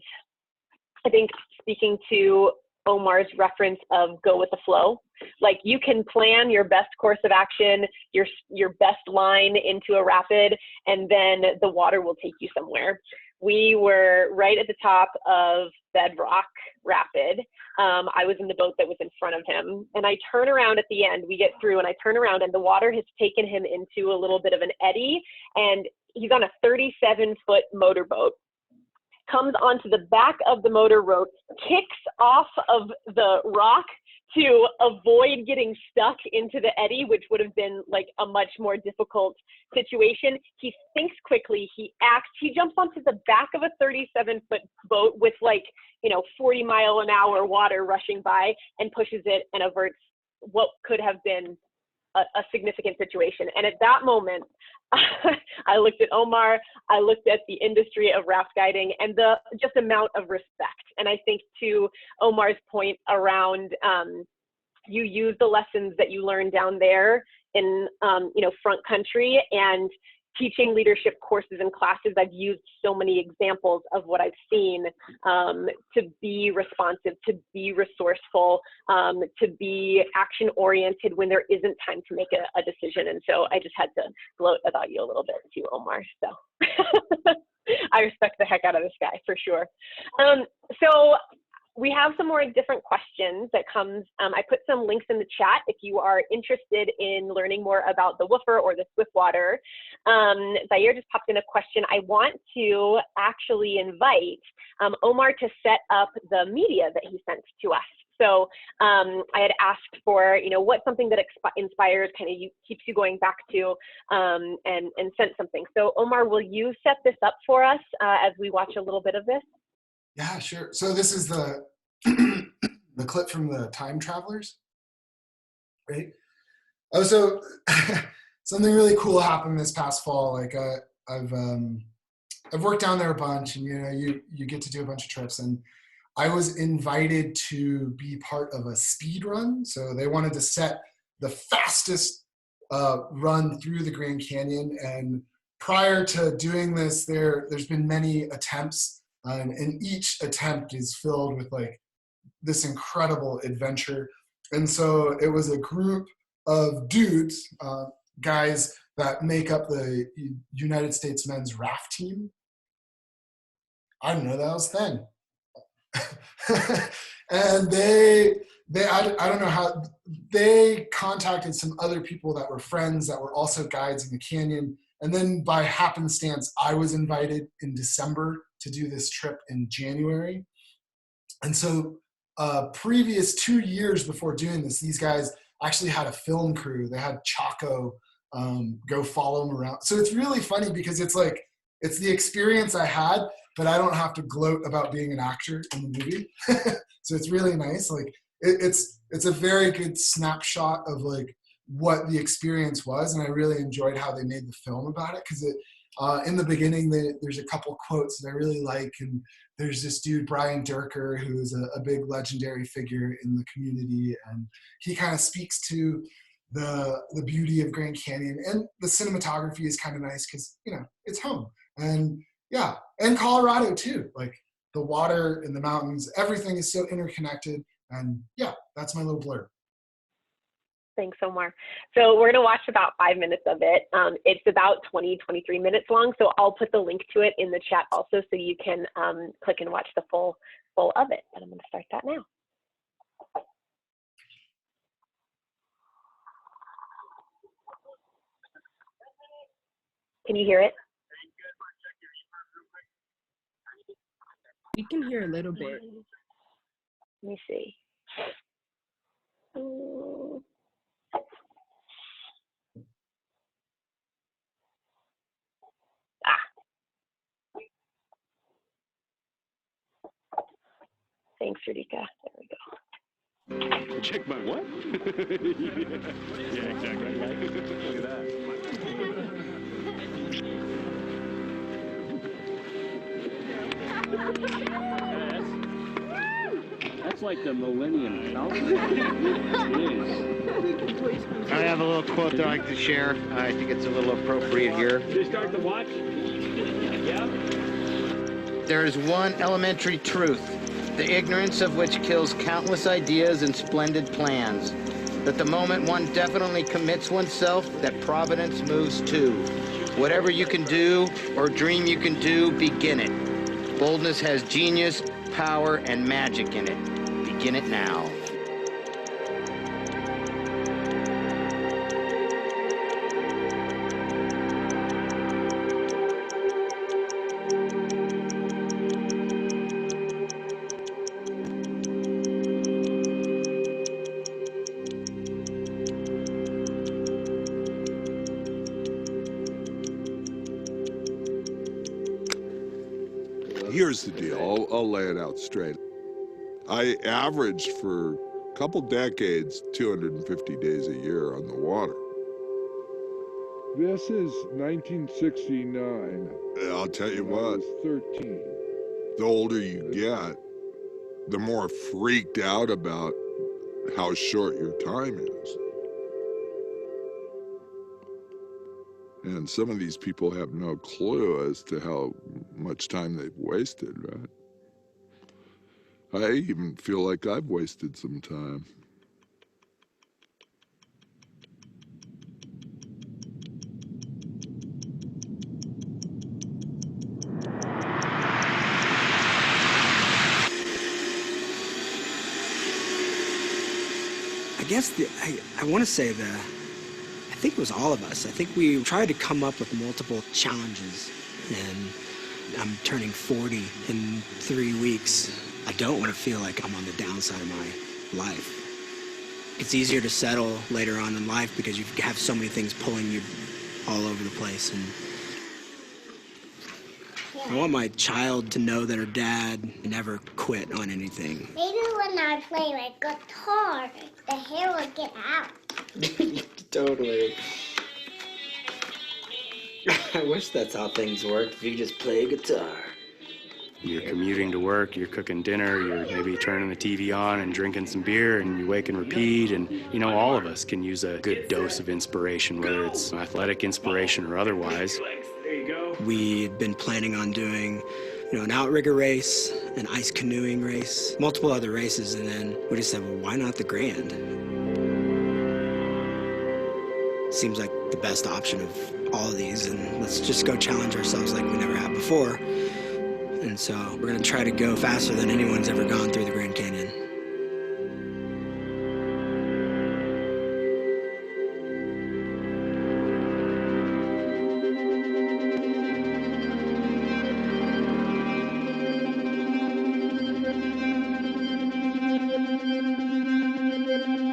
I think, speaking to Omar's reference of go with the flow. Like, you can plan your best course of action, your best line into a rapid, and then the water will take you somewhere. we were right at the top of Bedrock Rapid. I was in the boat that was in front of him, and I turn around at the end. We get through, and I turn around, and the water has taken him into a little bit of an eddy, and he's on a 37-foot motorboat. Comes onto the back of the motor boat, kicks off of the rock to avoid getting stuck into the eddy, which would have been like a much more difficult situation. He thinks quickly, he acts, he jumps onto the back of a 37-foot boat with 40-mile-an-hour water rushing by, and pushes it and averts what could have been a significant situation. And at that moment, I looked at Omar, I looked at the industry of raft guiding, and the just amount of respect. And I think to Omar's point around you use the lessons that you learned down there in front country, and teaching leadership courses and classes, I've used so many examples of what I've seen to be responsive, to be resourceful, to be action oriented when there isn't time to make a decision. And so I just had to gloat about you a little bit too, Omar. So I respect the heck out of this guy for sure. So we have some more different questions that comes. I put some links in the chat if you are interested in learning more about the woofer or the Swiftwater. Zaire just popped in a question. I want to actually invite Omar to set up the media that he sent to us. So I had asked for, what's something that inspires, kind of keeps you going back to, and sent something. So Omar, will you set this up for us as we watch a little bit of this? Yeah, sure. So this is the the clip from the Time Travelers, right? Oh, so something really cool happened this past fall. Like I've worked down there a bunch, and you get to do a bunch of trips, and I was invited to be part of a speed run. So they wanted to set the fastest run through the Grand Canyon, and prior to doing this, there's been many attempts. And each attempt is filled with this incredible adventure. And so it was a group of dudes, guys that make up the United States men's raft team. I didn't know that was a thing. And I don't know how, they contacted some other people that were friends that were also guides in the canyon. And then by happenstance, I was invited in December to do this trip in January. And so previous 2 years before doing this, these guys actually had a film crew. They had Chaco go follow them around. So it's really funny because it's the experience I had, but I don't have to gloat about being an actor in the movie. So it's really nice. It's a very good snapshot of what the experience was, and I really enjoyed how they made the film about it, because in the beginning there's a couple quotes that I really like, and there's this dude Brian Durker who's a big legendary figure in the community, and he kind of speaks to the beauty of Grand Canyon, and the cinematography is kind of nice because it's home, and and Colorado too, the water and the mountains, everything is so interconnected, and that's my little blurb. Thanks, Omar. So we're going to watch about 5 minutes of it. It's about 23 minutes long, so I'll put the link to it in the chat also, so you can click and watch the full of it. And I'm going to start that now. Can you hear it? You can hear a little bit. Let me see. Thanks, Rudika. There we go. Check my what? Yeah, exactly. Look at that. That's like the Millennium Falcon. It is. I have a little quote that I like to share. I think it's a little appropriate here. Did you start the watch? Yeah. There is one elementary truth, the ignorance of which kills countless ideas and splendid plans. That the moment one definitely commits oneself, that providence moves too. Whatever you can do or dream you can do, begin it. Boldness has genius, power, and magic in it. Begin it now. Here's the deal, I'll lay it out straight. I averaged for a couple decades 250 days a year on the water. This is 1969. I'll tell you what, I was 13. the older you get, the more freaked out about how short your time is. And some of these people have no clue as to how much time they've wasted, right? I even feel like I've wasted some time. I guess I want to say I think it was all of us. I think we tried to come up with multiple challenges, and I'm turning 40 in 3 weeks. I don't want to feel like I'm on the downside of my life. It's easier to settle later on in life because you have so many things pulling you all over the place. And I want my child to know that her dad never quit on anything. Maybe when I play my guitar, the hair will get out. Totally. I wish that's how things worked. If you just play guitar. You're commuting to work, you're cooking dinner, you're maybe turning the TV on and drinking some beer, and you wake and repeat. And, you know, all of us can use a good dose of inspiration, whether it's athletic inspiration or otherwise. There you go. We've been planning on doing, an outrigger race, an ice canoeing race, multiple other races, and then we just said, well, why not the Grand? Seems like the best option of all of these, and let's just go challenge ourselves like we never have before. And so we're gonna try to go faster than anyone's ever gone through the Grand Canyon.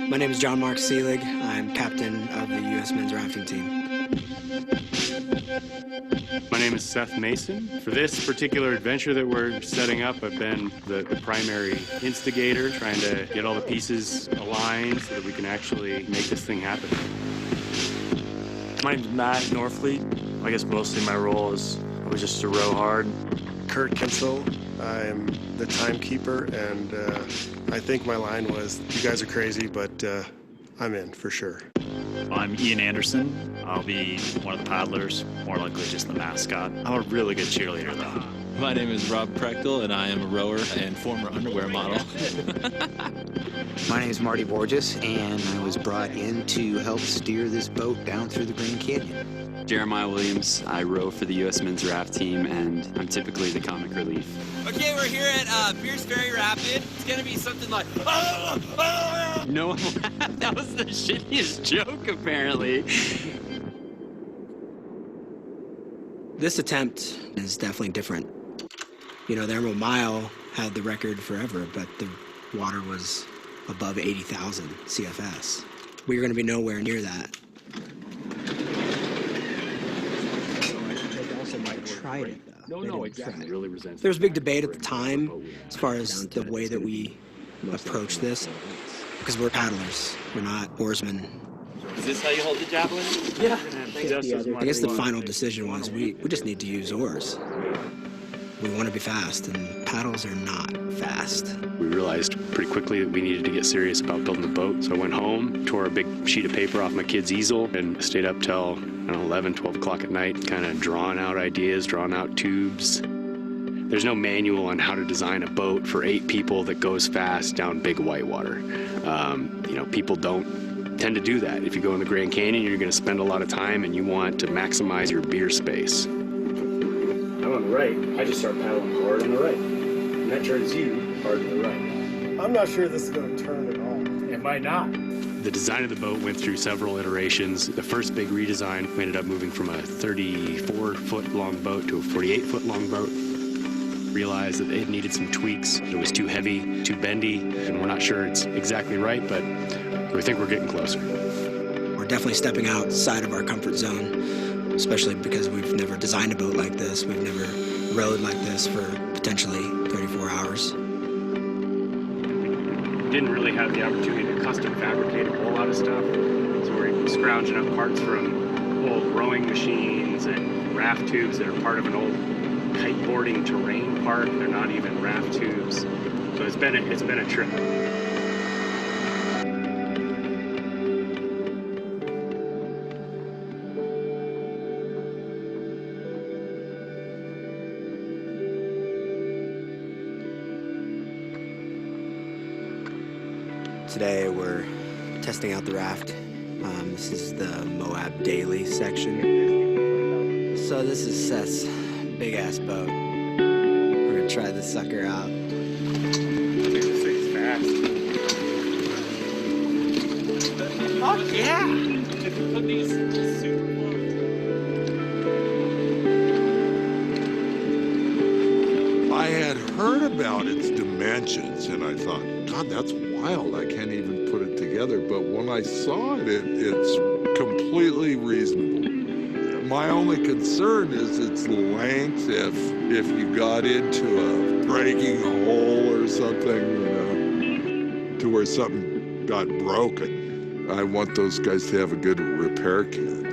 My name is John Mark Seelig. I'm captain of the U.S. men's rafting team. My name is Seth Mason. For this particular adventure that we're setting up, I've been the primary instigator, trying to get all the pieces aligned so that we can actually make this thing happen. My name's Matt Norfleet. I guess mostly my role is I was just to row hard. Kurt Kinsel. I'm the timekeeper, and I think my line was, you guys are crazy, but I'm in for sure. I'm Ian Anderson. I'll be one of the paddlers, more likely just the mascot. I'm a really good cheerleader, though. My name is Rob Prechtel, and I am a rower and former underwear model. My name is Marty Borges, and I was brought in to help steer this boat down through the Grand Canyon. Jeremiah Williams. I row for the U.S. men's raft team, and I'm typically the comic relief. Okay, we're here at Pierce Ferry Rapid. It's gonna be something like, No one laughed. That was the shittiest joke, apparently. This attempt is definitely different. The Emerald Mile had the record forever, but the water was above 80,000 CFS. We were going to be nowhere near that. They also might have tried it, though. No, exactly. Really resents. There was a big debate at the time as far as the way that we approach this, because we're paddlers, we're not oarsmen. Is this how you hold the javelin? Yeah. I guess the final decision was we just need to use oars. We want to be fast, and paddles are not fast. We realized pretty quickly that we needed to get serious about building the boat. So I went home, tore a big sheet of paper off my kid's easel, and stayed up till 11, 12 o'clock at night, kind of drawing out ideas, drawing out tubes. There's no manual on how to design a boat for 8 people that goes fast down big whitewater. People don't tend to do that. If you go in the Grand Canyon, you're going to spend a lot of time, and you want to maximize your beer space. Oh, on the right, I just start paddling hard on the right. And that turns you hard to the right. I'm not sure this is going to turn at all. It might not. The design of the boat went through several iterations. The first big redesign, we ended up moving from a 34-foot long boat to a 48-foot long boat. Realized that it needed some tweaks. It was too heavy, too bendy, and we're not sure it's exactly right, but we think we're getting closer. We're definitely stepping outside of our comfort zone, especially because we've never designed a boat like this. We've never rowed like this for potentially 34 hours. We didn't really have the opportunity to custom fabricate a whole lot of stuff, so we're scrounging up parts from old rowing machines and raft tubes that are part of an old kiteboarding terrain park. They're not even raft tubes, so it's been a trip. Today we're testing out the raft. This is the Moab Daily section. So this is Seth's big ass boat. We're gonna try this sucker out. I think this thing's fast. Fuck yeah! I had heard about its dimensions and I thought, God, that's wild. I can't even put it together. But when I saw it, it's completely reasonable. My only concern is its length. If you got into a breaking hole or something, to where something got broken, I want those guys to have a good repair kit,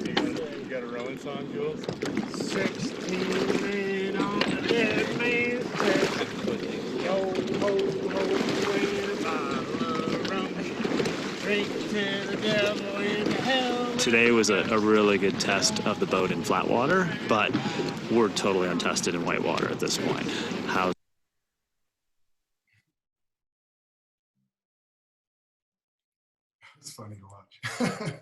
You got a rowing song, Jules? 16 men on the dead man's chest. Yo, ho, ho, with a bottle of rum. Drink to the devil in the hell. Today was a really good test of the boat in flat water, but we're totally untested in white water at this point. It's funny to watch.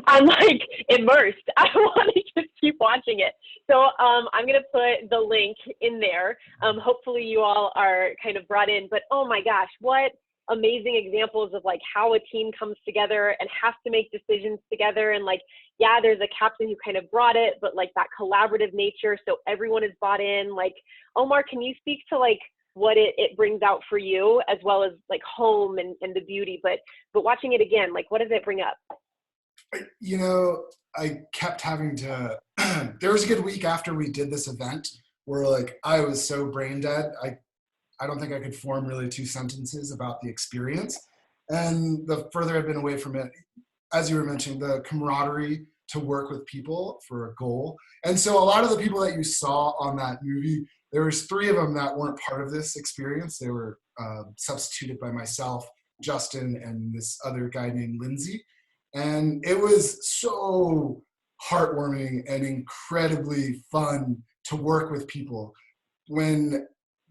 I'm like immersed. I want to just keep watching it. So I'm going to put the link in there. Hopefully you all are kind of brought in, but oh my gosh, what amazing examples of like how a team comes together and has to make decisions together. And like, yeah, there's a captain who kind of brought it, but like that collaborative nature. So everyone is bought in. Like, Omar, can you speak to like what it brings out for you, as well as like home and the beauty, but watching it again, like what does it bring up? You know, I kept having to, there was a good week after we did this event where like, I was so brain dead. I don't think I could form really 2 sentences about the experience. And the further I've been away from it, as you were mentioning, the camaraderie to work with people for a goal. And so a lot of the people that you saw on that movie, there was 3 of them that weren't part of this experience. They were substituted by myself, Justin, and this other guy named Lindsay. And it was so heartwarming and incredibly fun to work with people. When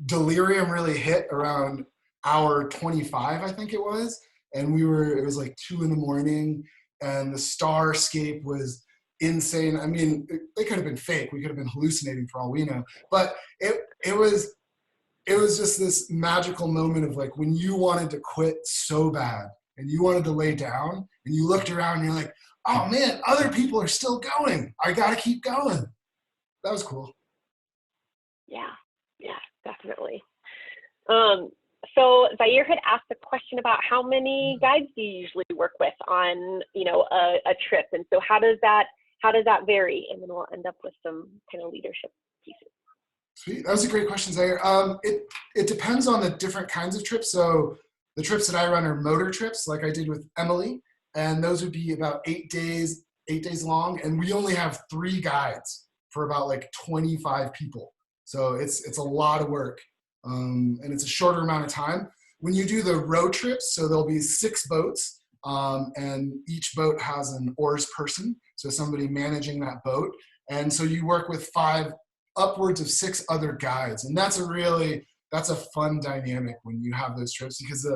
delirium really hit around hour 25, I think it was, and it was like 2 a.m, and the starscape was insane. I mean, they could have been fake. We could have been hallucinating for all we know. But it was just this magical moment of like when you wanted to quit so bad and you wanted to lay down and you looked around and you're like, oh man, other people are still going. I got to keep going. That was cool. Yeah, definitely. So Zaire had asked a question about how many guides do you usually work with on, a trip, and so how does that vary? And then we'll end up with some kind of leadership pieces. Sweet, that was a great question, Zaire. It depends on the different kinds of trips. So the trips that I run are motor trips, like I did with Emily, and those would be about 8 days long, and we only have 3 guides for about like 25 people. So it's a lot of work. And it's a shorter amount of time. When you do the row trips, so there'll be 6 boats, and each boat has an oars person, so somebody managing that boat. And so you work with 5, upwards of 6 other guides. And that's a fun dynamic when you have those trips, because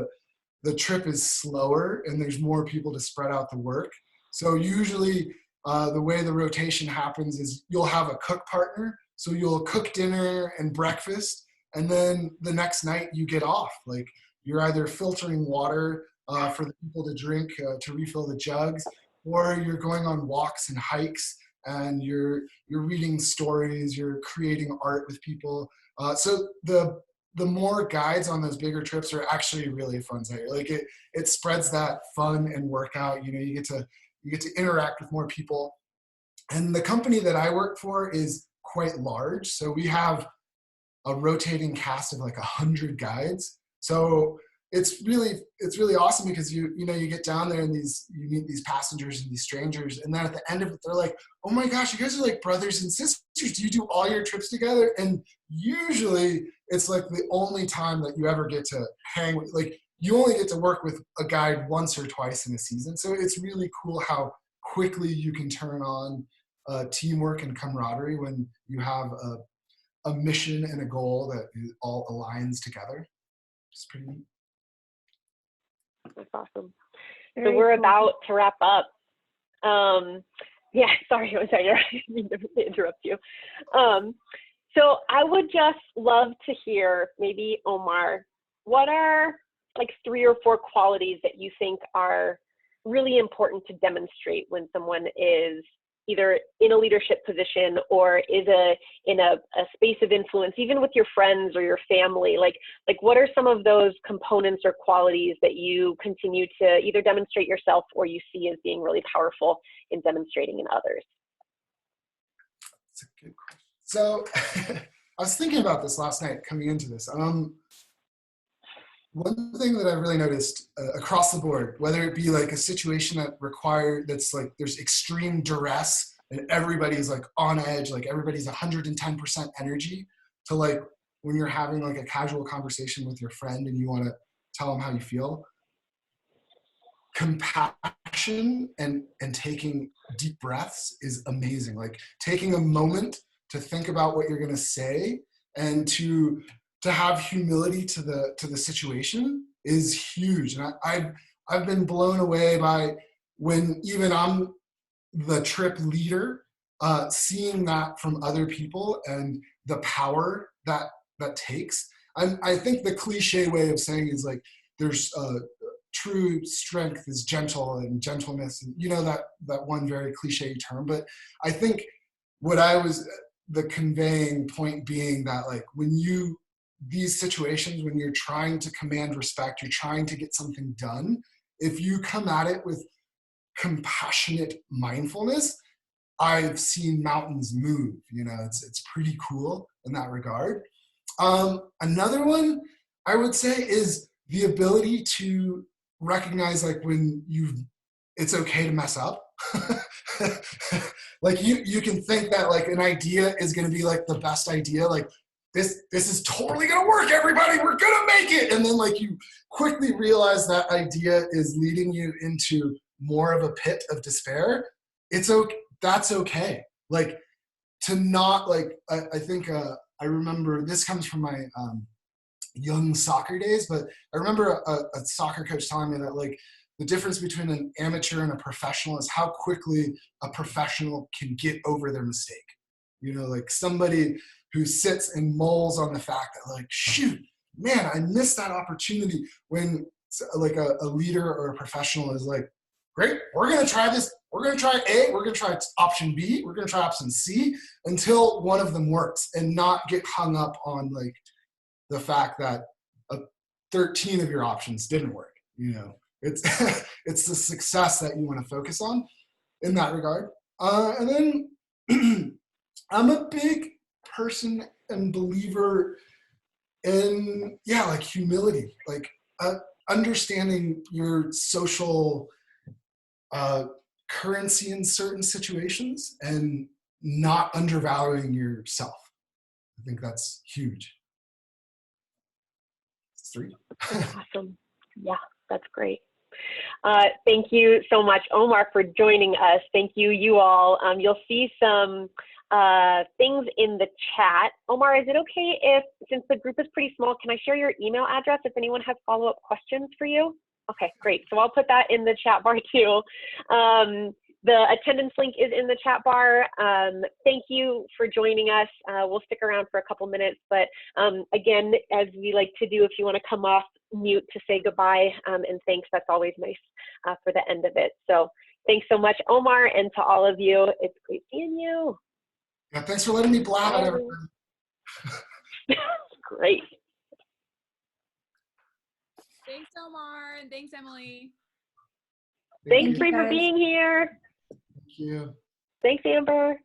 the trip is slower and there's more people to spread out the work. So usually the way the rotation happens is you'll have a cook partner. So you'll cook dinner and breakfast, and then the next night you get off. Like you're either filtering water for the people to drink to refill the jugs, or you're going on walks and hikes, and you're reading stories, you're creating art with people. So the more guides on those bigger trips are actually really a fun site. Like it spreads that fun and workout. You know, you get to interact with more people. And the company that I work for is quite large. So we have a rotating cast of like 100 guides. So it's really awesome because you get down there and you meet these passengers and these strangers, and then at the end of it they're like, oh my gosh, you guys are like brothers and sisters. Do you do all your trips together? And usually it's like the only time that you ever get to hang with, like you only get to work with a guide once or twice in a season. So it's really cool how quickly you can turn on teamwork and camaraderie when you have a mission and a goal that all aligns together. It's pretty neat. That's awesome. Very so we're cool. about to wrap up. Yeah, sorry, I didn't mean to interrupt you. So I would just love to hear, maybe Omar, what are like 3 or 4 qualities that you think are really important to demonstrate when someone is either in a leadership position or is in a space of influence, even with your friends or your family? Like what are some of those components or qualities that you continue to either demonstrate yourself or you see as being really powerful in demonstrating in others? That's a good question. So I was thinking about this last night coming into this. One thing that I really noticed across the board, whether it be like a situation that's like there's extreme duress and everybody's like on edge, like everybody's 110% energy, to like when you're having like a casual conversation with your friend and you want to tell them how you feel. Compassion and taking deep breaths is amazing. Like taking a moment to think about what you're going to say and to have humility to the situation is huge. And I've been blown away by when even I'm the trip leader, seeing that from other people and the power that takes. I think the cliche way of saying is like there's true strength is gentle and gentleness, and you know that one very cliche term. But I think what I was the conveying point being that like these situations, when you're trying to command respect, you're trying to get something done, if you come at it with compassionate mindfulness, I've seen mountains move. You know, it's pretty cool in that regard. Another one I would say is the ability to recognize like when it's okay to mess up. Like you can think that like an idea is going to be like the best idea, like this is totally going to work, everybody, we're going to make it. And then like you quickly realize that idea is leading you into more of a pit of despair. It's okay. That's okay. Like to not like, I think I remember this comes from my young soccer days, but I remember a soccer coach telling me that like the difference between an amateur and a professional is how quickly a professional can get over their mistake. You know, like somebody who sits and mulls on the fact that like, shoot, man, I missed that opportunity, when like a leader or a professional is like, great, we're going to try this. We're going to try A, we're going to try option B, we're going to try option C until one of them works, and not get hung up on like the fact that 13 of your options didn't work. You know, it's it's the success that you want to focus on in that regard. And then I'm a big person and believer in, like humility, like understanding your social currency in certain situations and not undervaluing yourself. I think that's huge. It's 3. Awesome. Yeah, that's great. Thank you so much, Omar, for joining us. Thank you, you all. You'll see some things in the chat. Omar, is it okay if, since the group is pretty small, can I share your email address if anyone has follow-up questions for you? Okay, great. So I'll put that in the chat bar too. the attendance link is in the chat bar. Thank you for joining us. We'll stick around for a couple minutes, but again, as we like to do, if you want to come off mute to say goodbye and thanks, that's always nice for the end of it. So thanks so much, Omar, and to all of you. It's great seeing you. Yeah, thanks for letting me blab at everybody. Great. Thanks, Omar, and thanks, Emily. Thanks, Bree, for being here. Thank you. Thanks, Amber.